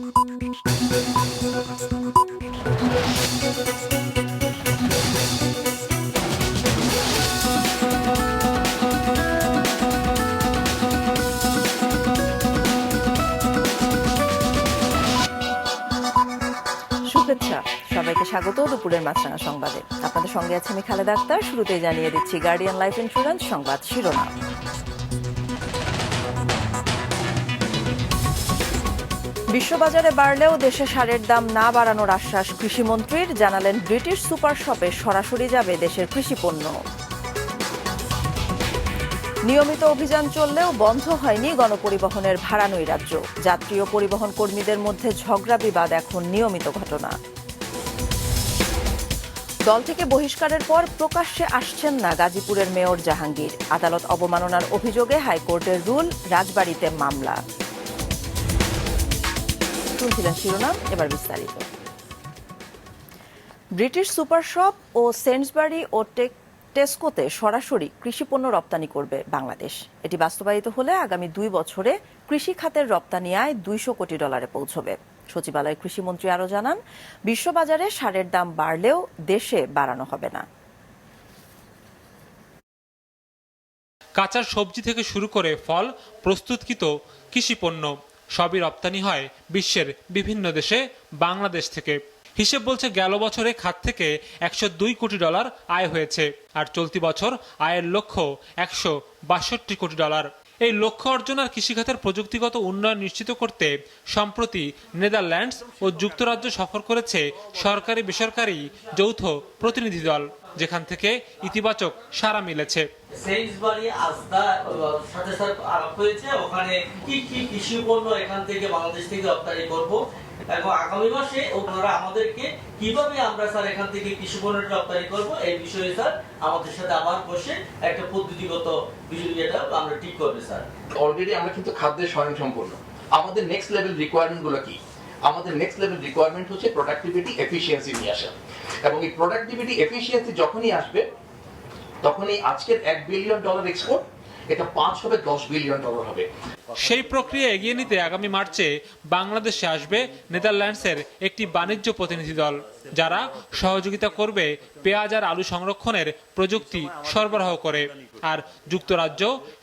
শুভেচ্ছা, সবাইকে স্বাগত দুপুরের মাছরাঙা সংবাদে। আপনাদের সঙ্গে আছে আমি খালেদা আক্তার। শুরুতেই জানিয়ে দিচ্ছি গার্ডিয়ান লাইফ ইন্স্যুরেন্স সংবাদ শিরোনাম। বিশ্ববাজারে বাড়লেও দেশে সারের দাম না বাড়ানোর আশ্বাস কৃষিমন্ত্রীর। জানালেন ব্রিটিশ সুপার শপে সরাসরি যাবে দেশের কৃষিপণ্য। নিয়মিত অভিযান চললেও বন্ধ হয়নি গণপরিবহনের ভাড়া নৈরাজ্য। যাত্রী ও পরিবহন কর্মীদের মধ্যে ঝগড়া বিবাদ এখন নিয়মিত ঘটনা। দল থেকে বহিষ্কারের পর প্রকাশ্যে আসছেন না গাজীপুরের মেয়র জাহাঙ্গীর। আদালত অবমাননার অভিযোগে হাইকোর্টের রুল, রাজবাড়ীতে মামলা। শুনছিলেন শিরোনাম, এবার বিস্তারিত। ব্রিটিশ সুপার শপ ও সেন্সবারি ও টেস্কোতে সরাসরি কৃষিপণ্য রপ্তানি করবে বাংলাদেশ। এটি বাস্তবায়িত হলে আগামী 2 বছরে কৃষি খাতের রপ্তানি আয় $200 কোটি পৌঁছবে। সচিবালয় কৃষিমন্ত্রী আরও জানান, বিশ্ববাজারে সারের দাম বাড়লেও দেশে বাড়ানো হবে না। কাঁচা সবজি থেকে শুরু করে ফল, প্রস্তুতকৃত কৃষিপণ্য সবই রপ্তানি হয় বিশ্বের বিভিন্ন দেশে বাংলাদেশ থেকে। হিসেব বলছে গেল বছরে খাত থেকে $102 কোটি আয় হয়েছে, আর চলতি বছর আয়ের লক্ষ্য $162 কোটি। এই লক্ষ্য অর্জন আর কৃষিখাতের প্রযুক্তিগত উন্নয়ন নিশ্চিত করতে সম্প্রতি নেদারল্যান্ডস ও যুক্তরাজ্য সফর করেছে সরকারি বেসরকারি যৌথ প্রতিনিধি দল, যেখান থেকে ইতিবাচক সাড়া মিলেছে। সেইন্সবারি আস্থা সাথে আলাপ হয়েছে, ওখানে কি কি কৃষি পণ্য এখান থেকে বাংলাদেশ থেকে রপ্তানি করব, এবং আগামী মাসে ওনারা আমাদেরকে কিভাবে আমরা স্যার এখান থেকে কৃষি পণ্য রপ্তানি করব এই বিষয়ে স্যার আমাদের সাথে আবার বসে একটা পদ্ধতিগত বিষয়টা আমরা ঠিক করবে স্যার। অলরেডি আমরা কিন্তু খাদ্যের স্বয়ংসম্পূর্ণ। আমাদের নেক্সট লেভেল রিকোয়ারমেন্ট গুলো কি? আমাদের নেক্সট লেভেল রিকোয়ারমেন্ট হচ্ছে প্রোডাক্টিভিটি, এফিসিয়েন্সি নিয়ে আসা। এবং এই প্রোডাক্টিভিটি, এফিসিয়েন্সি যখনই আসবে তখনই আজকের $1 বিলিয়ন এক্সপোর্ট এটা 5 হবে, $10 বিলিয়ন হবে। সেই প্রক্রিয়া এগিয়ে নিতে আগামী মার্চে বাংলাদেশে আসবে নেদারল্যান্ডসের একটি বাণিজ্য প্রতিনিধি দল, যারা সহযোগিতা করবে পেঁয়াজ আর আলু সংরক্ষণের প্রযুক্তি সরবরাহ করে। আর যুক্তরাজ্য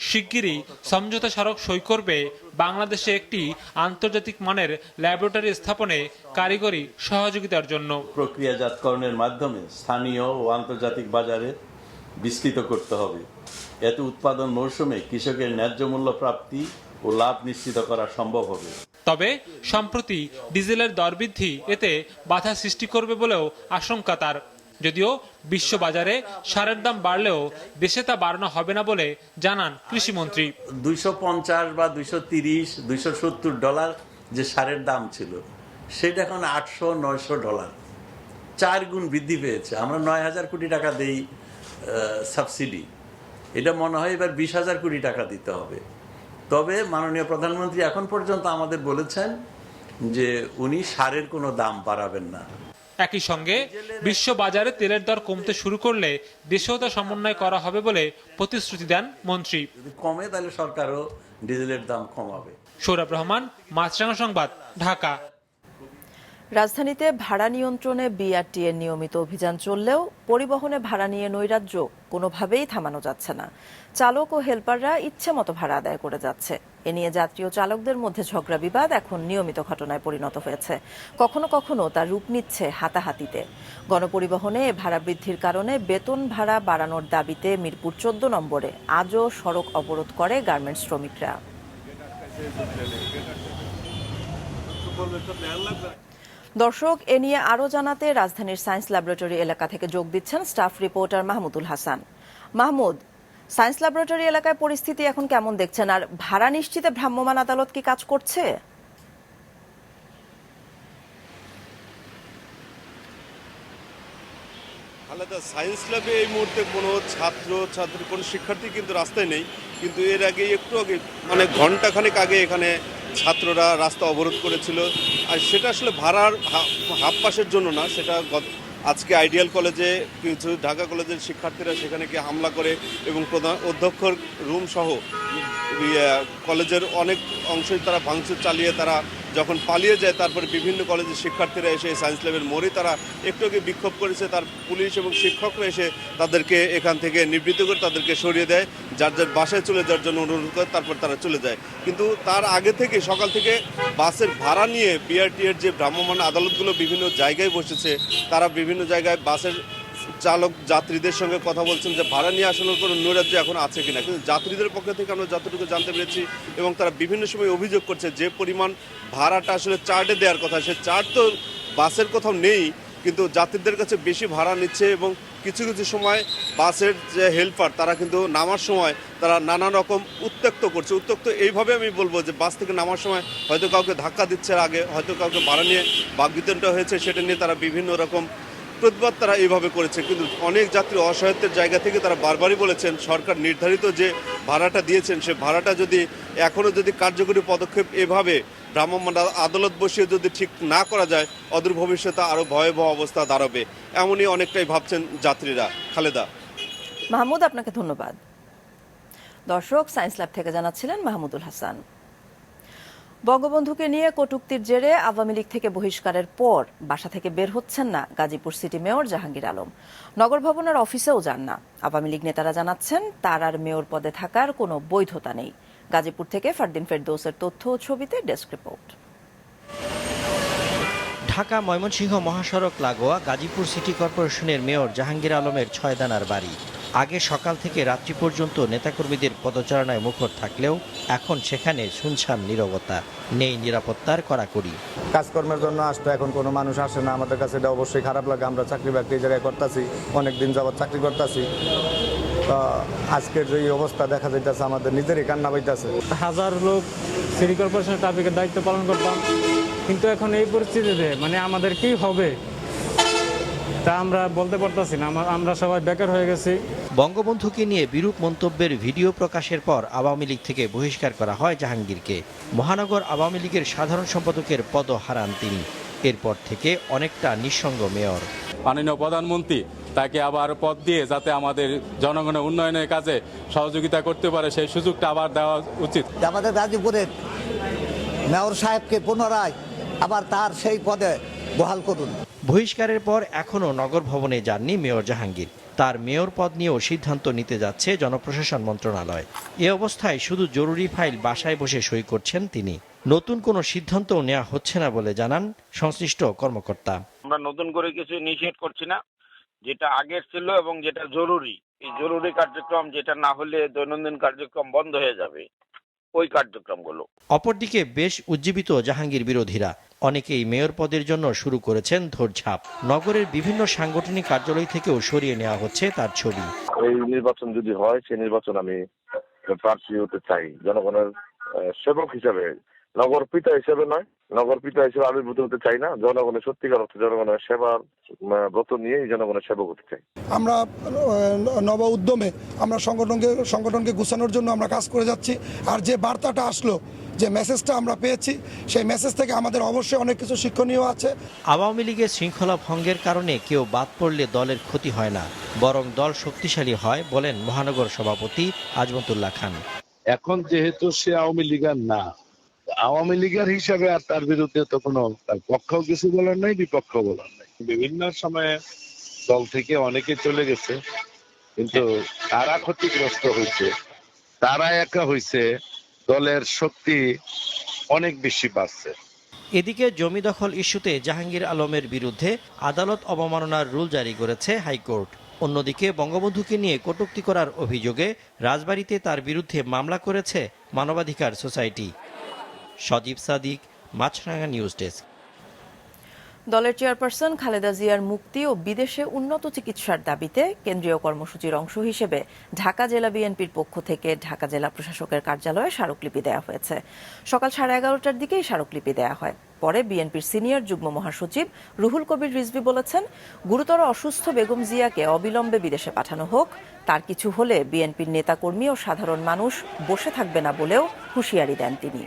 শিগগিরই সমঝোতা স্মারক সই করবে বাংলাদেশে একটি আন্তর্জাতিক মানের ল্যাবরেটরি স্থাপনে কারিগরি সহযোগিতার জন্য। প্রক্রিয়াজাতকরণের মাধ্যমে স্থানীয় ও আন্তর্জাতিক বাজারে বিস্তৃত করতে হবে। এতে উৎপাদন মৌসুমে কৃষকের ন্যায্য মূল্য প্রাপ্তি ও লাভ নিশ্চিত করা সম্ভব হবে। তবে সম্প্রতি ডিজেলের দর বৃদ্ধি এতে বাধা সৃষ্টি করবে বলেও আশঙ্কা তার। যদিও বিশ্ববাজারে সারের দাম বাড়লেও দেশে তা বাড়ানো হবে না বলে জানান কৃষিমন্ত্রী। $250 বা $230, $270 যে সারের দাম ছিল সেটা এখন $800-900, 4 গুণ বৃদ্ধি পেয়েছে। আমরা 9,000 কোটি টাকা দেই সাবসিডি, এটা মনে হয় এবার 20,000 কোটি টাকা দিতে হবে। তবে মাননীয় প্রধানমন্ত্রী এখন পর্যন্ত আমাদের বলেছেন যে উনি সারের কোনো দাম বাড়াবেন না। একই সঙ্গে বিশ্ববাজারে তেলের দর কমতে শুরু করলে দেশেও তা সমন্বয় করা হবে বলে প্রতিশ্রুতি দেন মন্ত্রী। যদি কমে তাহলে সরকারও ডিজেলের দাম কমাবে। সৌরভ রহমান, মাছরাঙা সংবাদ, ঢাকা। রাজধানীতে ভাড়া নিয়ন্ত্রণে বিআরটিএর নিয়মিত অভিযান চললেও পরিবহনে ভাড়া নিয়ে নৈরাজ্য কোনোভাবেই থামানো যাচ্ছে না। চালক ও হেলপাররা ইচ্ছে মতো ভাড়া আদায় করে যাচ্ছে। এ নিয়ে যাত্রী ও চালকদের মধ্যে ঝগড়া বিবাদ এখন নিয়মিত ঘটনায় পরিণত হয়েছে। কখনো কখনো তা রূপ নিচ্ছে হাতাহাতিতে। গণপরিবহনে ভাড়া বৃদ্ধির কারণে বেতন ভাড়া বাড়ানোর দাবিতে মিরপুর 14 নম্বরে আজও সড়ক অবরোধ করে গার্মেন্টস শ্রমিকরা। দর্শক, এ নিয়ে আরও জানাতে রাজধানীর সায়েন্স ল্যাবরেটরি এলাকা থেকে যোগ দিচ্ছেন staff reporter Mahmudul Hasan. Mahmud, science laboratory এলাকায় পরিস্থিতি এখন কেমন দেখছেন, আর ভাড়া নিশ্চিতে ভ্রাম্যমাণ আদালত কি কাজ করছে? আলাদা সায়েন্স ল্যাবে এই মুহূর্তে কোনো ছাত্রী কোনো শিক্ষার্থী কিন্তু রাস্তায় নেই, কিন্তু এর আগে একটু আগে মানে ঘন্টাখানেক আগে এখানে ছাত্ররা রাস্তা অবরোধ করেছিল। আর সেটা আসলে ভাড়ার হাফ পাসের জন্য না, সেটা আজকে আইডিয়াল কলেজে কিছু ঢাকা কলেজের শিক্ষার্থীরা সেখানে গিয়ে হামলা করে এবং প্রধান অধ্যক্ষর রুম সহ কলেজের অনেক অংশই তারা ভাঙচুর চালিয়ে তারা যখন পালিয়ে যায় তারপরে বিভিন্ন কলেজের শিক্ষার্থীরা এসে সায়েন্স ল্যাবের মোড়ে তারা একটু আগে বিক্ষোভ করেছে, তার পুলিশ এবং শিক্ষকরা এসে তাদেরকে এখান থেকে নিবৃত্ত করে তাদেরকে সরিয়ে দেয়, যার যার বাসায় চলে যাওয়ার জন্য অনুরোধ করে, তারপর তারা চলে যায়। কিন্তু তার আগে থেকে সকাল থেকে বাসের ভাড়া নিয়ে বিআরটি এর যে ভ্রাম্যমাণ আদালতগুলো বিভিন্ন জায়গায় বসেছে, তারা বিভিন্ন জায়গায় বাসের চালক যাত্রীদের সঙ্গে কথা বলছেন যে ভাড়া নিয়ে আসানোর কোনো নৈরাজ্য এখন আছে কিনা, কিন্তু যাত্রীদের পক্ষ থেকে আমরা যতটুকু জানতে পেরেছি এবং তারা বিভিন্ন সময় অভিযোগ করছে যে পরিমাণ ভাড়াটা আসলে চার্টে দেওয়ার কথা, সে চার্ট তো বাসের কোথাও নেই, কিন্তু যাত্রীদের কাছে বেশি ভাড়া নিচ্ছে এবং কিছু কিছু সময় বাসের যে হেল্পার তারা কিন্তু নামার সময় তারা নানা রকম উত্ত্যক্ত করছে। উত্ত্যক্ত এইভাবে আমি বলবো যে বাস থেকে নামার সময় হয়তো কাউকে ধাক্কা দিচ্ছে, আগে হয়তো কাউকে ভাড়া নিয়ে বাকবিতণ্ডা হয়েছে, সেটা নিয়ে তারা বিভিন্ন রকম প্রতিবাদ তারা এইভাবে করেছে। কিন্তু অনেক যাত্রী অসহায়ত্বের জায়গা থেকে তারা বারবারই বলেছেন সরকার নির্ধারিত যে ভাড়াটা দিয়েছেন সে ভাড়াটা যদি এখনও যদি কার্যকরী পদক্ষেপ এভাবে ভ্রাম্যমাণ আদালত বসিয়ে যদি ঠিক না করা যায়, অদূর ভবিষ্যতে আরও ভয়াবহ অবস্থা দাঁড়াবে, এমনই অনেকটাই ভাবছেন যাত্রীরা। খালেদা। মাহমুদ, আপনাকে ধন্যবাদ। দর্শক, সায়েন্স ল্যাব থেকে জানাচ্ছিলেন মাহমুদুল হাসান। বঙ্গবন্ধুকে নিয়ে কটূক্তির জেরে আওয়ামী লীগ থেকে বহিষ্কারের পর বাসা থেকে বের হচ্ছেন না গাজীপুর সিটি মেয়র জাহাঙ্গীর আলম। নগর ভবনের অফিসেও যান না। আওয়ামী লীগ নেতারা জানাচ্ছেন তার আর মেয়র পদে থাকার কোনো বৈধতা নেই। গাজীপুর থেকে ফারদিন ফেরদৌসের তথ্য ও ছবিতে ডেস্ক রিপোর্ট। ঢাকা ময়মনসিংহ মহাসড়ক লাগোয়া গাজীপুর সিটি কর্পোরেশনের মেয়র জাহাঙ্গীর আলমের 6 দানার বাড়ি। আগে সকাল থেকে রাত্রি পর্যন্ত নেতাকর্মীদের পদচারণায় মুখর থাকলেও এখন সেখানে শুনশান নীরবতা, নেই নিরাপত্তার কড়াকড়ি। কাজকর্মের জন্য আসতো, এখন কোনো মানুষ আসে না। আমাদের কাছে এটা অবশ্যই খারাপ লাগে। আমরা চাকরি বাকরি জায়গায় করতেছি, অনেকদিন যাবৎ চাকরি করতেছি। আজকের যে অবস্থা দেখা যাইতেছে আমাদের নিজেরই কান্না পাইতেছে। হাজার লোক সিটি কর্পোরেশনের ট্রাফিকের দায়িত্ব পালন করতাম, কিন্তু এখন এই পরিস্থিতিতে আমাদের কি হবে তা আমরা বলতে পারতাছি না। আমরা সবাই বেকার হয়ে গেছি। বঙ্গবন্ধুকে নিয়ে বিরূপ মন্তব্যের ভিডিও প্রকাশের পর আওয়ামী লীগ থেকে বহিষ্কার করা হয় জাহাঙ্গীরকে। মহানগর আওয়ামী লীগের সাধারণ সম্পাদকের পদ হারান তিনি। এরপর থেকে অনেকটা নিঃসঙ্গ মেয়র। মাননীয় প্রধানমন্ত্রী তাকে আবার পদ দিয়ে যাতে আমাদের জনগণের উন্নয়নের কাজে সহযোগিতা করতে পারে সেই সুযোগটা আবার দেওয়া উচিত। আমাদের গাজীপুরের মেয়র সাহেবকে পুনরায় আবার তার সেই পদে বহাল করুন। বহিষ্কারের পর এখনও নগর ভবনে যাননি মেয়র জাহাঙ্গীর। তার মেয়র পদ নিয়েও সিদ্ধান্ত নিতে যাচ্ছে জনপ্রশাসন মন্ত্রণালয়। এ অবস্থায় শুধু জরুরি ফাইল বাসায় বসে সই করছেন তিনি। নতুন কোনো সিদ্ধান্তও নেওয়া হচ্ছে না বলে জানান সংশ্লিষ্ট কর্মকর্তা। আমরা নতুন করে কিছু নিষেধ করছি না, যেটা আগের ছিল এবং যেটা জরুরি, এই জরুরি কার্যক্রম যেটা না হলে দৈনন্দিন কার্যক্রম বন্ধ হয়ে যাবে, ওই কার্যক্রমগুলো। অপরদিকে বেশ উজ্জীবিত জাহাঙ্গীর বিরোধীরা। অনেকেই মেয়র পদের জন্য শুরু করেছেন ধোরঝাঁপ। নগরের বিভিন্ন সাংগঠনিক কার্যালয় থেকেও সরিয়ে নেওয়া হচ্ছে তার ছবি। এই নির্বাচন যদি হয়, সেই নির্বাচন আমি প্রার্থী হতে চাই জনগণের সেবক হিসাবে, নগর পিতা হিসেবে নয়। নগর পিতা হিসেবে আবির্ভূত হতে চাই না, জনগণের সত্যিকার অর্থে জনগণের সেবার ব্রত নিয়েই জনগণের সেবক হতে চাই। আমরা নব উদ্যমে আমরা সংগঠনকে গুছানোর জন্য আমরা কাজ করে যাচ্ছি। আর যে বার্তাটা আসলো, যে মেসেজটা আমরা পেয়েছি, সেই মেসেজ থেকে আমাদের অবশ্যই অনেক কিছু শিক্ষণীয় আছে। আওয়ামী লীগের শৃঙ্খলা ভঙ্গের কারণে কেউ বাদ পড়লে দলের ক্ষতি হয় না, বরং দল শক্তিশালী হয় বলেন মহানগর সভাপতি আজমতুল্লাহ খান। এখন যেহেতু সে আওয়ামী লীগের না, আওয়ামী লীগের হিসাবে আর তার বিরুদ্ধে তো কোনো পক্ষও কিছু বলার নাই, বিপক্ষ বলার নাই। বিভিন্ন সময়ে দল থেকে অনেকে চলে গেছে, কিন্তু তারা ক্ষতিগ্রস্ত হয়েছে, তারা একা হয়েছে, দলের শক্তি অনেক বেশি বাড়ছে। এদিকে জমি দখল ইস্যুতে জাহাঙ্গীর আলমের বিরুদ্ধে আদালত অবমাননার রুল জারি করেছে হাইকোর্ট। অন্যদিকে বঙ্গবন্ধুকে নিয়ে কটূক্তি করার অভিযোগে রাজবাড়ীতে তার বিরুদ্ধে মামলা করেছে মানবাধিকার সোসাইটি। সজীব সাদিক, মাছরাঙা নিউজ ডেস্ক। দলের চেয়ারপারসন খালেদা জিয়ার মুক্তি ও বিদেশে উন্নত চিকিৎসার দাবিতে কেন্দ্রীয় কর্মসূচির অংশ হিসেবে ঢাকা জেলা বিএনপির পক্ষ থেকে ঢাকা জেলা প্রশাসকের কার্যালয়ে স্মারকলিপি দেওয়া হয়েছে। সকাল 11:30টার দিকেই স্মারকলিপি দেওয়া হয়। পরে বিএনপির সিনিয়র যুগ্ম মহাসচিব রুহুল কবির রিজভী বলেছেন, গুরুতর অসুস্থ বেগম জিয়াকে অবিলম্বে বিদেশে পাঠানো হোক। তার কিছু হলে বিএনপির নেতাকর্মী ও সাধারণ মানুষ বসে থাকবে না বলেও হুঁশিয়ারি দেন তিনি।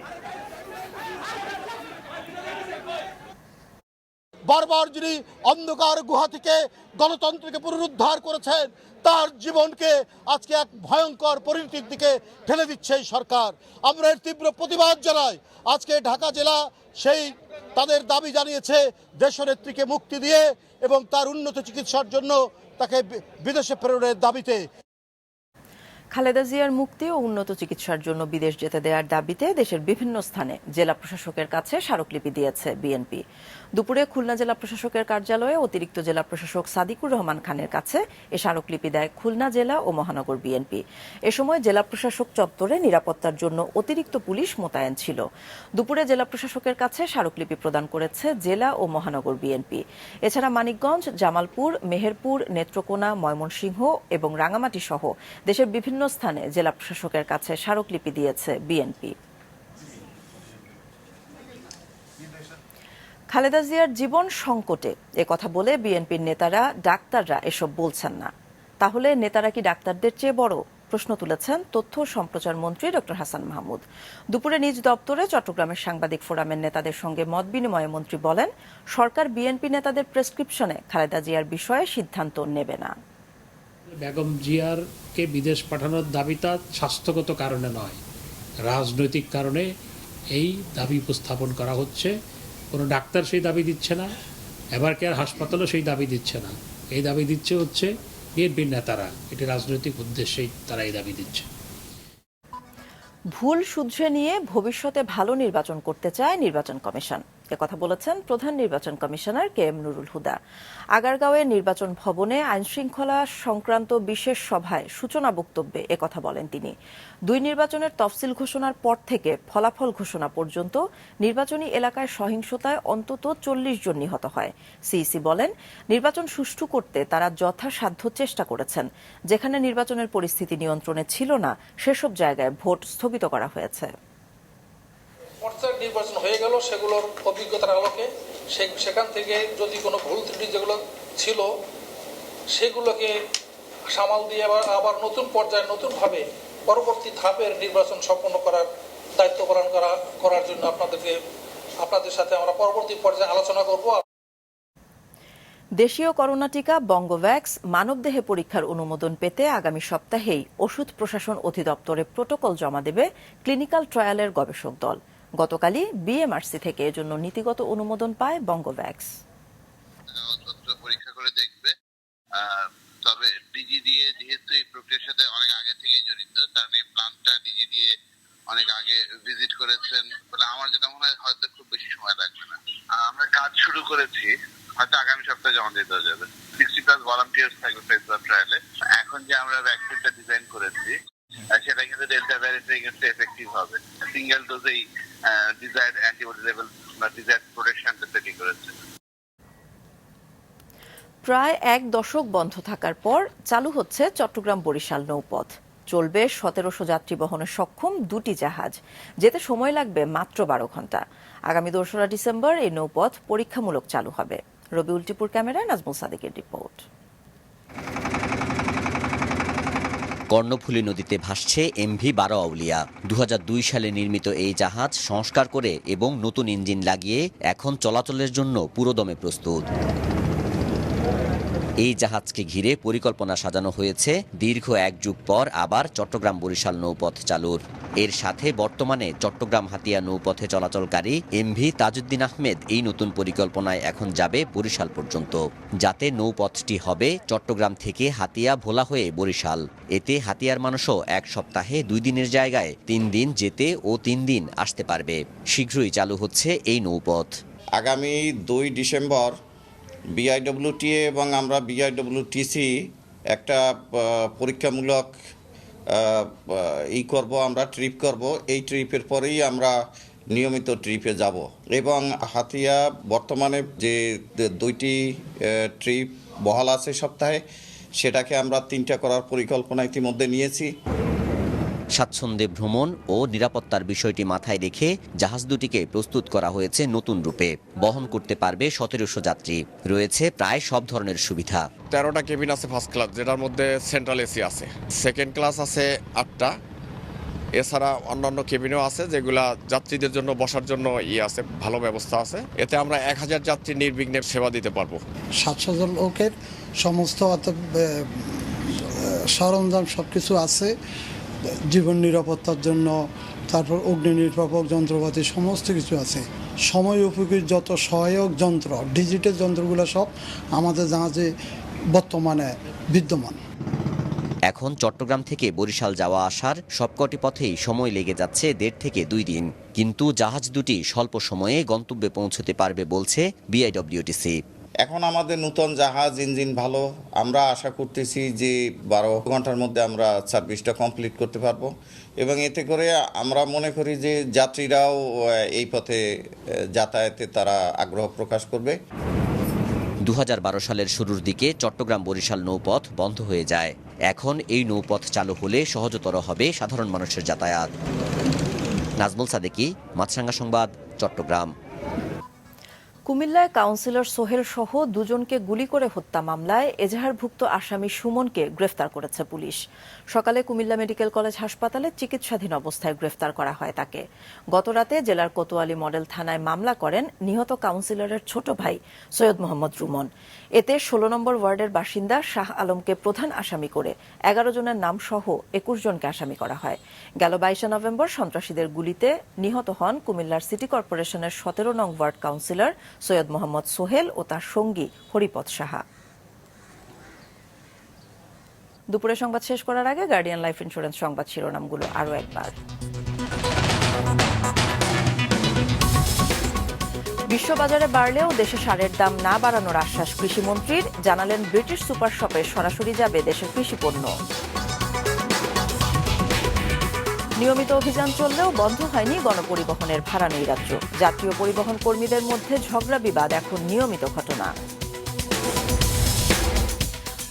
বারবার যিনি অন্ধকার গুহা থেকে গণতন্ত্রকে পুনরুদ্ধার করেছেন, তার জীবনকে আজকে এক ভয়ঙ্কর পরিণতির দিকে ঠেলে দিচ্ছে এই সরকার। আমরা এর তীব্র প্রতিবাদ জানাই। আজকে ঢাকা জেলা সেই তাদের দাবি জানিয়েছে দেশনেত্রীকে মুক্তি দিয়ে এবং তার উন্নত চিকিৎসার জন্য তাকে বিদেশে প্রেরণের দাবিতে। খালেদা জিয়ার মুক্তি ও উন্নত চিকিৎসার জন্য বিদেশ যেতে দেওয়ার দাবিতে দেশের বিভিন্ন স্থানে জেলা প্রশাসকের কাছে স্মারকলিপি দিয়েছে বিএনপি। দুপুরে খুলনা জেলা প্রশাসকের কার্যালয়ে অতিরিক্ত জেলা প্রশাসক সাদিকুর রহমান খানের কাছে এ স্মারকলিপি দেয় খুলনা জেলা ও মহানগর বিএনপি। এ সময় জেলা প্রশাসক চত্বরে নিরাপত্তার জন্য অতিরিক্ত পুলিশ মোতায়েন ছিল। দুপুরে জেলা প্রশাসকের কাছে স্মারকলিপি প্রদান করেছে জেলা ও মহানগর বিএনপি। এছাড়া মানিকগঞ্জ, জামালপুর, মেহেরপুর, নেত্রকোনা, ময়মনসিংহ এবং রাঙামাটি সহ দেশের বিভিন্ন স্থানে জেলা প্রশাসকের কাছে স্মারকলিপি দিয়েছে বিএনপি। খালেদা জিয়ার জীবন সংকটে কথা বলে বিএনপির নেতারা, ডাক্তাররা এসব বলছেন না। তাহলে নেতারা কি ডাক্তারদের চেয়ে বড়? প্রশ্ন তুলেছেন তথ্য ও সম্প্রচার মন্ত্রী ডক্টর হাসান মাহমুদ। দুপুরে নিজ দপ্তরে চট্টগ্রামের সাংবাদিক ফোরামের নেতাদের সঙ্গে মত বিনিময়ে মন্ত্রী বলেন, সরকার বিএনপি নেতাদের প্রেসক্রিপশনে খালেদা জিয়ার বিষয়ে সিদ্ধান্ত নেবে না। বেগম জিয়ারকে বিদেশ পাঠানোর দাবিটা স্বাস্থ্যগত কারণে নয়, রাজনৈতিক কারণে এই দাবি উপস্থাপন করা হচ্ছে। কোনো ডাক্তার সেই দাবি দিচ্ছে না, এভার কেয়ার হাসপাতালও সেই দাবি দিচ্ছে না। এই দাবি দিচ্ছে হচ্ছে বিএনপির নেতারা, এটি রাজনৈতিক উদ্দেশ্যেই তারা এই দাবি দিচ্ছে। ভুল শুধরে নিয়ে ভবিষ্যতে ভালো নির্বাচন করতে চায় নির্বাচন কমিশন। কথা বলেছেন প্রধান নির্বাচন commissioner K M Nurul Huda. আগারগাঁওয়ের নির্বাচন ভবনে আইনশৃঙ্খলা সংক্রান্ত বিশেষ সভায় সূচনা বক্তব্যে একথা বলেন তিনি। 2 নির্বাচনের তফসিল ঘোষণার পর থেকে ফলাফল ঘোষণা পর্যন্ত নির্বাচনী এলাকায় সহিংসতায় অন্তত 40 জন নিহত হয়। সিইসি বলেন, নির্বাচন সুষ্ঠু করতে তারা যথাসাধ্য চেষ্টা করেছেন। যেখানে নির্বাচনের পরিস্থিতি নিয়ন্ত্রণে ছিল না, সেসব জায়গায় ভোট স্থগিত করা হয়েছে। পর্যায়ে নির্বাচন হয়ে গেল, সেগুলোর অভিজ্ঞতার আলোকে সেখান থেকে যদি কোনো ভুল ত্রুটি যেগুলো ছিল সেগুলোকে সামাল দিয়ে আবার নতুন পর্যায়ে নতুনভাবে পরবর্তী ধাপের নির্বাচন সম্পন্ন করার দায়িত্ব পালন করার জন্য আপনাদের সাথে আমরা পরবর্তী পর্যায়ে আলোচনা করব। দেশীয় করোনা টিকা বঙ্গভ্যাক্স মানবদেহে পরীক্ষার অনুমোদন পেতে আগামী সপ্তাহেই ওষুধ প্রশাসন অধিদপ্তরে প্রোটোকল জমা দেবে ক্লিনিক্যাল ট্রায়ালের গবেষক দল। গতকালই বিএমআরসি থেকে এজন্য নীতিগত অনুমোদন পায় বঙ্গভ্যাক্স। পরীক্ষা করে দেখবে, তবে ডিজিডিএ যেহেতু এই প্রক্রিয়ার সাথে অনেক আগে থেকেই জড়িত, কারণ এই প্ল্যান্টটা ডিজিডিএ অনেক আগে ভিজিট করেছেন বলে আমার যেটা মনে হয় হয়তো খুব বেশি সময় লাগবে না। আমরা কাজ শুরু করেছি, হয়তো আগামী সপ্তাহে জমা দিতে হয়ে যাবে। 60+ ভলান্টিয়ার্স থাকবে ফেজ 1 ট্রায়ালে। এখন যে আমরা ভ্যাকসিনটা ডিজাইন করেছি সেটা কিন্তু ডেল্টা ভ্যারিয়েন্টের এগেইনস্ট এফেক্টিভ হবে। সিঙ্গেল ডোজেই ডিজায়ার্ড অ্যান্টিবডি লেভেল বা ডিজায়ার্ড প্রোটেকশনটা তৈরি করেছে। প্রায় 1 দশক বন্ধ থাকার পর চালু হচ্ছে চট্টগ্রাম বরিশাল নৌপথ। চলবে 1700 যাত্রী বহনে সক্ষম 2টি জাহাজ। যেতে সময় লাগবে মাত্র 12 ঘন্টা। আগামী 2রা ডিসেম্বর এই নৌপথ পরীক্ষামূলক চালু হবে। রবিউল টিপুর ক্যামেরায় নাজমুল সাদিকের রিপোর্ট। কর্ণফুলী নদীতে ভাসছে MV-12 আউলিয়া। 2002 সালে নির্মিত এই জাহাজ সংস্কার করে এবং নতুন ইঞ্জিন লাগিয়ে এখন চলাচলের জন্য পুরোদমে প্রস্তুত। এই জাহাজকে ঘিরে পরিকল্পনা সাজানো হয়েছে দীর্ঘ 1 যুগ পর আবার চট্টগ্রাম বরিশাল নৌপথ চালুর। এর সাথে বর্তমানে চট্টগ্রাম হাতিয়া নৌপথে চলাচলকারী MV তাজউদ্দিন আহমেদ এই নতুন পরিকল্পনায় এখন যাবে বরিশাল পর্যন্ত, যাতে নৌপথটি হবে চট্টগ্রাম থেকে হাতিয়া ভোলা হয়ে বরিশাল। এতে হাতিয়ার মানুষও 1 সপ্তাহে 2 দিনের জায়গায় 3 দিন যেতে ও 3 দিন আসতে পারবে। শীঘ্রই চালু হচ্ছে এই নৌপথ। আগামী 2 ডিসেম্বর BIWTA এবং আমরা BIWTC একটা পরীক্ষামূলক আমরা ট্রিপ করব। এই ট্রিপের পরেই আমরা নিয়মিত ট্রিপে যাব এবং হাতিয়া বর্তমানে যে 2টি ট্রিপ বহাল আছে সপ্তাহে, সেটাকে আমরা 3টা করার পরিকল্পনা ইতিমধ্যে নিয়েছি। স্বাচ্ছন্দ্যে ভ্রমণ ও নিরাপত্তার বিষয়টি মাথায় রেখে জাহাজ দুটিকে প্রস্তুত করা হয়েছে নতুন রূপে। বহন করতে পারবে 1700 যাত্রী। রয়েছে প্রায় সব ধরনের সুবিধা। 13টা কেবিন আছে ফার্স্ট ক্লাস, যেটার মধ্যে সেন্ট্রাল এসি আছে। সেকেন্ড ক্লাস আছে 8টা, এছাড়া অন্যান্য কেবিনও আছে যেগুলা যাত্রীদের জন্য বসার জন্য আছে, ভালো ব্যবস্থা আছে। এতে আমরা 1000 যাত্রী নির্বিঘ্নে সেবা দিতে পারবো। 700 লোকের সমস্ত সরঞ্জাম সবকিছু আছে জীবন নিরাপত্তার জন্য, তারপর অগ্নি নির্বাপক যন্ত্রপাতি সমস্ত কিছু আছে। সময় উপযোগী যত সহায়ক যন্ত্র, ডিজিটাল যন্ত্রগুলো সব আমাদের জাহাজে বর্তমানে বিদ্যমান। এখন চট্টগ্রাম থেকে বরিশাল যাওয়া আসার সবকটি পথেই সময় লেগে যাচ্ছে 1.5 থেকে 2 দিন, কিন্তু জাহাজ দুটি স্বল্প সময়ে গন্তব্যে পৌঁছতে পারবে বলছে বিআইডব্লিউটিসি। এখন আমাদের নতুন জাহাজ, ইঞ্জিন ভালো, আমরা আশা করতেছি যে 12 ঘন্টার মধ্যে আমরা সার্ভিসটা কমপ্লিট করতে পারবো এবং এতে করে আমরা মনে করি যে যাত্রীরাও এই পথে যাতায়াতে তারা আগ্রহ প্রকাশ করবে। 2012 সালের শুরুর দিকে চট্টগ্রাম বরিশাল নৌপথ বন্ধ হয়ে যায়। এখন এই নৌপথ চালু হলে সহজতর হবে সাধারণ মানুষের যাতায়াত। নাজমুল সাদেকি, মাছরাঙ্গা সংবাদ, চট্টগ্রাম। কুমিল্লায় কাউন্সিলর সোহেল সহ 2 জনকে গুলি করে হত্যা মামলায় এজাহারভুক্ত আসামি সুমনকে গ্রেফতার করেছে পুলিশ। সকালে কুমিল্লা মেডিকেল কলেজ হাসপাতালে চিকিৎসাধীন অবস্থায় গ্রেফতার করা হয় তাকে। গতরাতে জেলার কোতোয়ালি মডেল থানায় মামলা করেন নিহত কাউন্সিলরের ছোট ভাই সৈয়দ মোহাম্মদ রুমন। এতে 16 নম্বর ওয়ার্ডের বাসিন্দা শাহ আলমকে প্রধান আসামি করে 11 জনের নাম সহ 21 জনকে আসামি করা হয়। গেল 22 নভেম্বর সন্ত্রাসীদের গুলিতে নিহত হন কুমিল্লার সিটি কর্পোরেশনের 17 নং ওয়ার্ড কাউন্সিলর সৈয়দ মোহাম্মদ সোহেল ও তার সঙ্গী হরিপদ সাহা। দুপুরে সংবাদ শেষ করার আগে গার্ডিয়ান লাইফ ইন্স্যুরেন্স সংবাদ শিরোনামগুলো আরও একবার। বিশ্ববাজারে বাড়লেও দেশে সারের দাম না বাড়ানোর আশ্বাস কৃষিমন্ত্রীর, জানালেন ব্রিটিশ সুপার শপে সরাসরি যাবে দেশের কৃষি পণ্য। নিয়মিত অভিযান চললেও বন্ধ হয়নি গণপরিবহনের ভাড়া নৈরাজ্য। জাতীয় পরিবহন কর্মীদের মধ্যে ঝগড়া বিবাদ এখন নিয়মিত ঘটনা।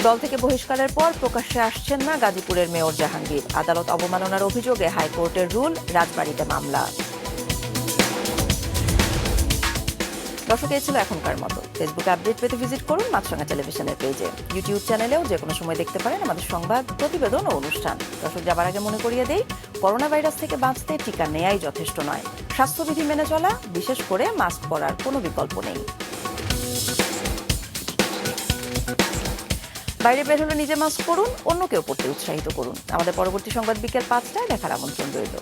দল থেকে বহিষ্কারের পর প্রকাশ্যে আসছেন না গাজীপুরের মেয়র জাহাঙ্গীর। আদালত অবমাননার অভিযোগে হাইকোর্টের রুল, রাজবাড়ীতে মামলা। দর্শক, এই ছিল এখনকার মতো। ফেসবুকে আপডেট পেতে ভিজিট করুন মাছরাঙা টেলিভিশনের পেজে। ইউটিউব চ্যানেলেও যে কোনো সময় দেখতে পারেন আমাদের সংবাদ, প্রতিবেদন ও অনুষ্ঠান। দর্শক, যাবার আগে মনে করিয়ে দেই, করোনা ভাইরাস থেকে বাঁচতে টিকা নেয়াই যথেষ্ট নয়। স্বাস্থ্যবিধি মেনে চলা, বিশেষ করে মাস্ক পরার কোনো বিকল্প নেই। বাইরে বের হলে নিজে মাস্ক পরুন, অন্যকেও পড়তে উৎসাহিত করুন। আমাদের পরবর্তী সংবাদ বিকেল 5টায় দেখার আমন্ত্রণ রইল।